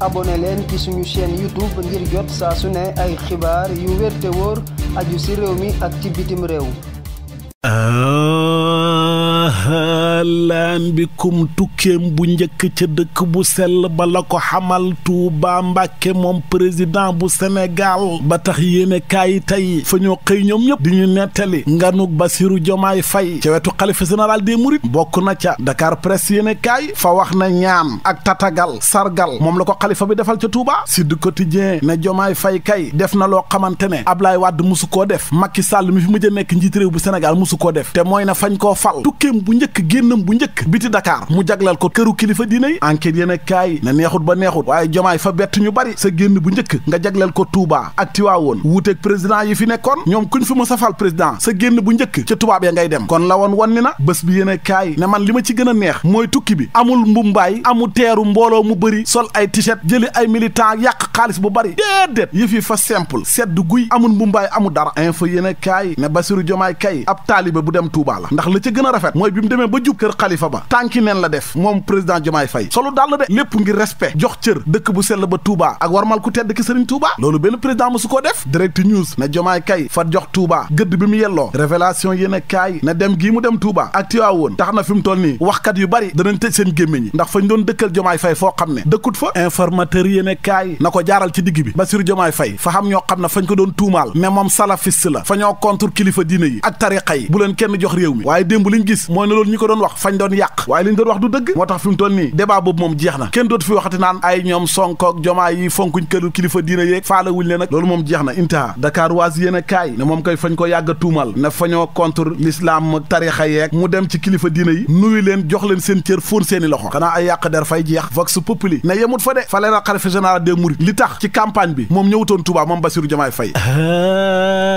abonné leen ci suñu chaîne YouTube ngir jot saa su ne ay xibaar yu wér te wóor aju ci réew mi ak ci bitim réew. laan bi kum tukkeem bu njëkk ca dëkk bu sell ba la ko xamal Tuuba Mbàkke moom président bu Sénégal ba tax yéene kaay tey fa ñoo xëy ñoom ñëpp di ñu nettali nganuk Basiru Jomaay Fay ca wetu xalifa général des Mourides bokk na ca Dakar Presse yéene kaay fa wax na ñaan ak tatagal sargal moom la ko xalifa bi defal ca Tuuba Sud Quotidien ne Jomaay Fay kay def na loo xamante ne Ablaye Wade musu koo def Macky Sall mi fi mujj a nekk njiit réew bu Sénégal musu koo def te mooy na fañ koo fal tukkeem bu njëkk génnam bu njëkk biti Dakar mu jagleel ko këru kilifa diine yi enquête yéen a kaay na neexut ba neexut waaye Jomaay fa bett ñu bari sa génn bu njëkk nga jagleel ko Touba ak Tiwaawoon wuuteeg président yi fi nekkoon ñoom kuñ fi mës a fal président sa génn bu njëkk ca tubaab ya ngay dem kon la woon ni na bés bi yéen a kaay ne man li ma ci gën a neex mooy tukki bi amul mbumbaay amul teeru mbooloo mu bëri sol ay t-shirt jëli ay militant yàq xaalis bu bari déedéet yëf yi fa simple sedd guy amul mbumbaay amul dara info yéen a kaay ne Bassirou Diomaye kay ab taalibe bu dem Touba la ndax la ca gën a rafet mooy bi mu demee ba jub kër xalifa ba tànki neen la def moom président Diomaye Faye solo daal la de lépp ngir respect jox cër dëkk bu sell ba Touba ak warmal ku tedd ki Sëriñ Touba loolu benn président mësu koo def Direct News ne Diomaye kay fa jox Touba gëdd bi mu yelloo révélation yéen a kaay ne dem gii mu dem Touba ak Tiwaawoon tax na fi mu toll nii waxkat yu bari danañ tëj seen gémmiñ yi ndax fañ doon dëkkal Diomaye Faye foo xam ne dëkkut fa informateur yéen a kaay na ko jaaral ci digg bi Bassirou Diomaye Faye fa xam ñoo xam ne fañ ko doon tuumaal ne moom salafiste la fa ñoo contre kilifa diine yi ak tariqa yi bu leen kenn jox réew mi waaye démb liñ gis mooy ne loolu ñi ko doon wax fañ doon yàq waaye liñ doon wax du dëgg moo tax fi mu toll nii débat boobu moom jeex na kenn dootu fi waxati naan ay ñoom Sonko ak Jomaay yi fonkuñ këru kilifa diine yeeg faala wuñ leen nag loolu moom jeex na intaha Dakar waas yéen a kaay ne moom koy fañ ko yàgg a tuumal ne fañoo contre l'islam ak tarixa yeeg mu dem ci kilifa diine yi nuyu leen jox leen seen cër fóon seeni loxo xanaa ay yàq der fay jeex vox populi ne yemut fa de fa leeral xalifa général des mourides li tax ci campagne bi moom ñëwutoon Touba moom Bassirou Diomaye Faye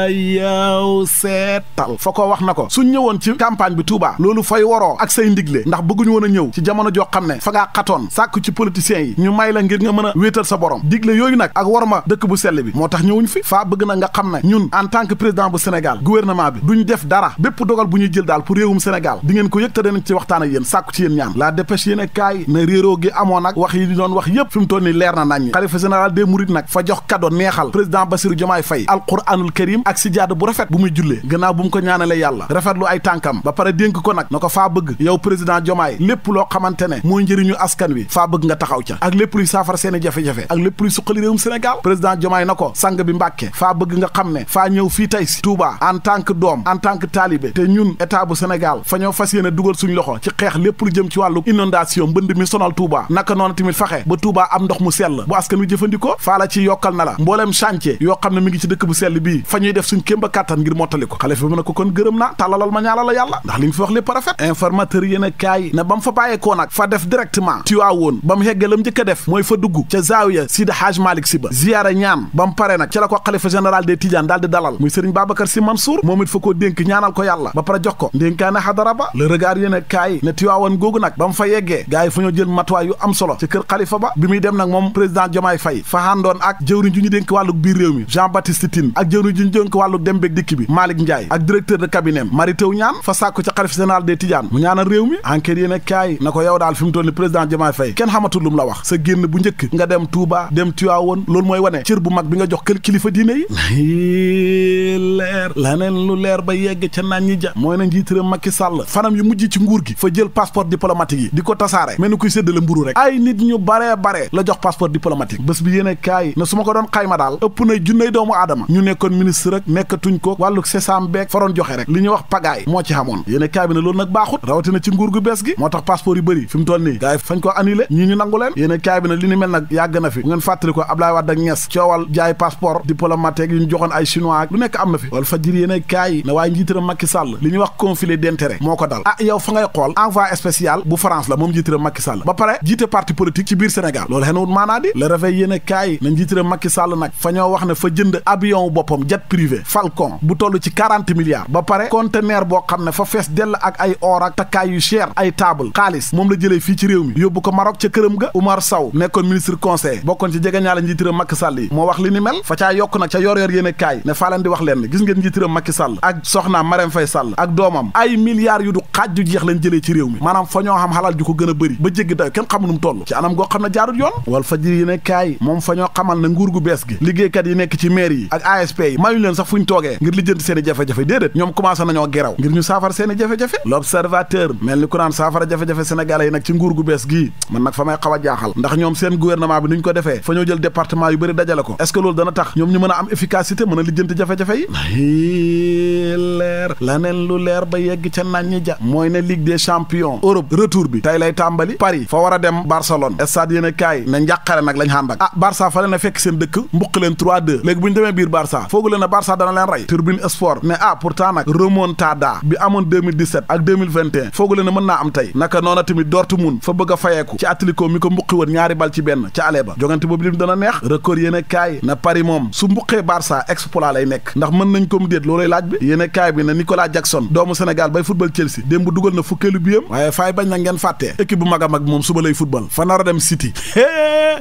yow seetal fa ko wax na ko suñ ñëwoon ci campagne bi Touba loolu fay waroo ak say ndigle ndax bëgguñu woon a ñëw ci jamono joo xam ne fa ngaa xatoon sàkku ci politiciens yi ñu may la ngir nga mën a wéetal sa borom digle yooyu nag ak war ma dëkk bu sell bi moo tax ñëwuñ fi faa bëgg na nga xam ne ñun en tant que président bu Sénégal gouvernement bi duñ def dara bépp dogal bu ñuy jël daal pour réewum Sénégal di ngeen ko yëg te danañ ci waxtaan ak yéen sàkku ci yéen ñaan la dépêche yéen kaay na réeroo gi amoon nag wax yi di doon wax yépp fi mu toll ni leer na nañ xalifa général des mourides nag fa jox cadeau neexal président Bassirou Diomaye Faye alquranul karim ak sijaada bu rafet bu muy jullee gannaaw bu mu ko ñaanale yàlla rafetlu ay tànkam ba pare dénk ko nag na ko faa bëgg yow président Diomaye lépp loo xamante ne mooy njëriñu askan wi faa bëgg nga taxaw ca ak lépp luy saafara seeni jafe-jafe ak lépp luy suqali réewum Sénégal président Diomaye na ko sang bi Mbàkke faa bëgg nga xam ne faa ñëw fii tey si Touba en tant que doom en tant que talibé te ñun état bu Sénégal fa ñoo fas yéene dugal suñ loxo ci xeex lépp lu jëm ci wàllu inondation mbënd mi sonal Touba naka noonu tamit faxe ba Touba am ndox mu sell bu askan wi jëfandikoo faa la ci yokkal na la mbooleem chantier yoo xam ne mi ngi ci dëkk bu sell bii fa ñuy def suñ kémba kàttan ngir mottali ko xalifa bi na ko kon gërëm na tàllalal ma ñaala la yàlla ndax li nga fi wax lépp rafet informateur yéen a kaay na ba mu fa bàyyeekoo nag fa def directement Tiwaawoon ba mu yeggee la mu njëkk a def mooy fa dugg ca zaawiya Sidi Hadj Malick Sy ba ziyaara ñaan ba mu pare nag ci la ko xalifa général des Tidianes daal di dalal muy Serigne Babacar Sy Mansour moom it fa koo dénk ñaanal ko yàlla ba pare jox ko ndénkaane xadara ba le regard yéen a kaay ne Tiwaawoon googu nag ba mu fa yeggee gars yi fa ñoo jël matuwaay yu am solo ci kër xalifa ba bi muy dem nag moom président Diomaye Faye fa àndoon ak jëwriñ ju ñu dénk wàlluk biir réew mi Jean Baptiste Tine ak jëwriñ ju ñu dénk wàlluk dem beeg dikk bi Malick Ndiaye ak directeur de cabinet Mary Teuw Niane fa sàkku ci xalifa général des Tidianes mu ñaanal réew mi enquête yéen a kaay na ko yow daal fi mu toll ni président Diomaye Faye kenn xamatul lu mu la wax sa génn bu njëkk nga dem Touba dem Tiwaawoon loolu mooy wane cër bu mag bi nga jox kër kilifa diine yi leer laneen lu leer ba yegg ca naan ñi ja mooy na njiitëram Macky Sall fanam yu mujj ci nguur gi fa jël passeport diplomatique yi di ko tasaare mel ni kuy séddale mburu rek ay nit ñu bare la jox passeport diplomatique bés bi yéen a kaay na su ma ko doon xayma daal ëpp na junney doomu aadama ñu nekkoon ministre rek nekkatuñ ko wàllu sesam beeg faroon joxe rek li ñuy wax pagaay moo ci xamoon yéen a kaay bi ne loolu nag baaxut rawatina ci nguur gu bees gi moo tax passeport yu bëri fi mu toll nii gars yi fañ ko annulé ñii ñu nangu leen yéen a kaay bi ne li ni mel nag yàgg na fi bu ngeen fàttali ko Abdoulaye Wade ak Niass coowal jaay passeport diplomatique yu ñu joxoon ay chinois ak lu nekk am na fi wala fajir yéen a kaay ne waaye njiitaram Macky Sall li ñuy wax conflit d'intérêt moo ko dal ah yow fa ngay xool envoyé spécial bu France la moom njiitaram Macky Sall ba pare jiite parti politique ci biir Sénégal loolu xenwut maanaa di le réveil yéen a kaay na njiitaram Macky Sall nag fa ñoo wax ne fa jënd avion boppam jet privé Falcon bu toll ci 40 milliards ba pare conteneur boo xam ne fa fees dell ak ay or ak takkaay jaay yu cher ay table xaalis moom la jëlee fii ci réew mi yóbbu ko Maroc ca këram ga. Oumar Sow nekkoon ministre conseil bokkoon ci jegeñaale njiitiram Macky Sall yi moo wax li ni mel fa caa yokk nag ca yor yéene kaay ne faa leen di wax leen gis ngeen njiitiram Macky Sall ak soxnaam Marème Faye Sall ak doomam ay milliards yu du xaaj ju jeex lañ jëlee ci réew mi maanaam fa ñoo xam xalal ju ko gën a bëri ba jéggi dayo kenn xamu nu mu toll ci anam goo xam ne jaarut yoon wal fajiri yéene kaay moom fa ñoo xamal ne nguur gu bees gi liggéeykat yi nekk ci maire yi ak ASP yi mayuñ leen sax fuñ toogee ngir lijjanti seen i jafe-jafe déedéet ñoom commencé nañoo geraw ngir ñu saafara seen i jafe-jafe l'observateur mel ni ku naan saafara jafe-jafe sénégalais yi nag ci nguur gu bees gii man nag fa may xaw a jaaxal ndax ñoom seen gouvernement bi nuñ ko defee fa ñoo jël département yu bëri dajale ko est-ce que loolu dana tax ñoom ñu mën a am efficacité mën a lijjanti jafe-jafe yi leer laneen lu leer ba yegg ca nañ ñi ja mooy ne Ligue des champions Europe retour bi tey lay tàmbali Paris fa war a dem Barcelone stade yéen a kaay ne njàqare nag lañ xànd ak Barça fa leen a fekk seen dëkk mbuq leen 3-2 léegi bu ñu demee biir Barça foogu leen ne Barça dana leen rey Tribune Sport ne pourtant nag remontada bi amoon 2017 ak 2021 foogu leen ne mën naa am tey naka noona tamit Dortmund fa bëgg a fayeeku ci Atlético mi ko mbuqi woon ñaari bal ci benn ca ale ba jogante boobu lim dana neex record yéen a kaay na Paris moom su mbuqee Barça exploit lay nekk ndax mën nañ ko mu déet loolay laaj bi yéen a kaay bi ne Nicolas Jackson doomu Sénégal bay football Chelsea démb dugal na fukkeelu biyam waaye faay bañ na ngeen fàttee équipe bu mag a mag moom suba lay football fa nar a dem City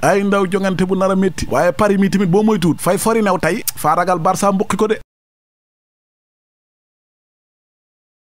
ay ndaw jongante bu nar a métti waaye Paris mi tamit boo moy tuut fay fori new tey faa ragal Barça mbuqi ko de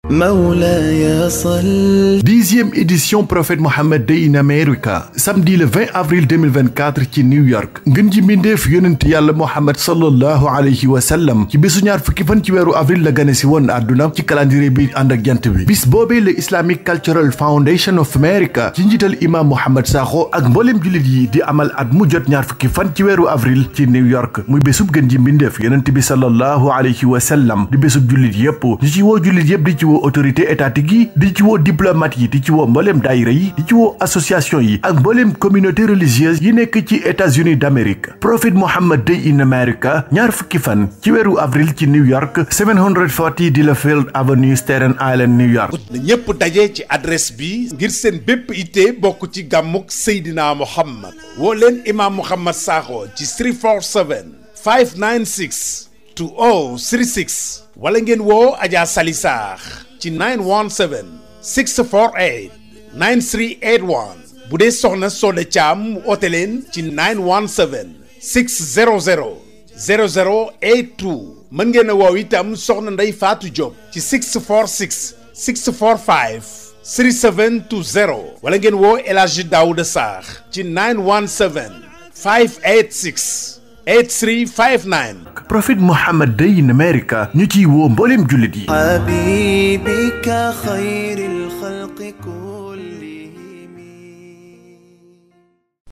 Mawlaya Sall. 10e édition Prophète Mohammed Day in America samedi le 20 avril 2024 ci New York ngën ji mbindeef yonent yàlla Mohammed sallallahu alayhi wa sallam ci bésu ñaar fukki fan ci weeru avril la gane si woon àdduna ci calendrier bi ànd ak jant bi bis boobee le Islamic Cultural Foundation of America ci njiital imam Mohamed Sakho ak mbooleem jullit yi di amal at mu jot ñaar fukki fan ci weeru avril ci New York muy bésub gën ji mbindeef yonent bi sallallahu alayhi wa sallam di bésub jullit yépp ñu ci woo jullit yépp di ci woo autorité étatique yi di ci woo diplomate yi di ci woo mbooleem daayira yi di ci woo association yi ak mbooleem communauté religieuse yi nekk ci États-Unis d'Amérique Prophet Mohammed Day in America ñaar fukki fan ci weeru avril ci New York 740 Delafield Avenue Staten Island New York na ñépp daje ci adresse bi ngir seen bépp ittee bokk ci gàmmuk Seydina Mohamed woo leen imam Mohamed Sakho ci 347 596 2036 wala ngeen woo Adja Sali Sarr ci 917 648 9381 bu dee soxna Soda Thiam oote leen ci 917 600 0082 mën ngeen a woow itam soxna Ndey Fatou Diop ci 646 645 3720 wala ngeen woo El Hadji Daouda Sarr ci 917 586 8359 Prophet Mohammed Day in America ñu ciy woo mbooleem jullit yi habibika khayril khalqi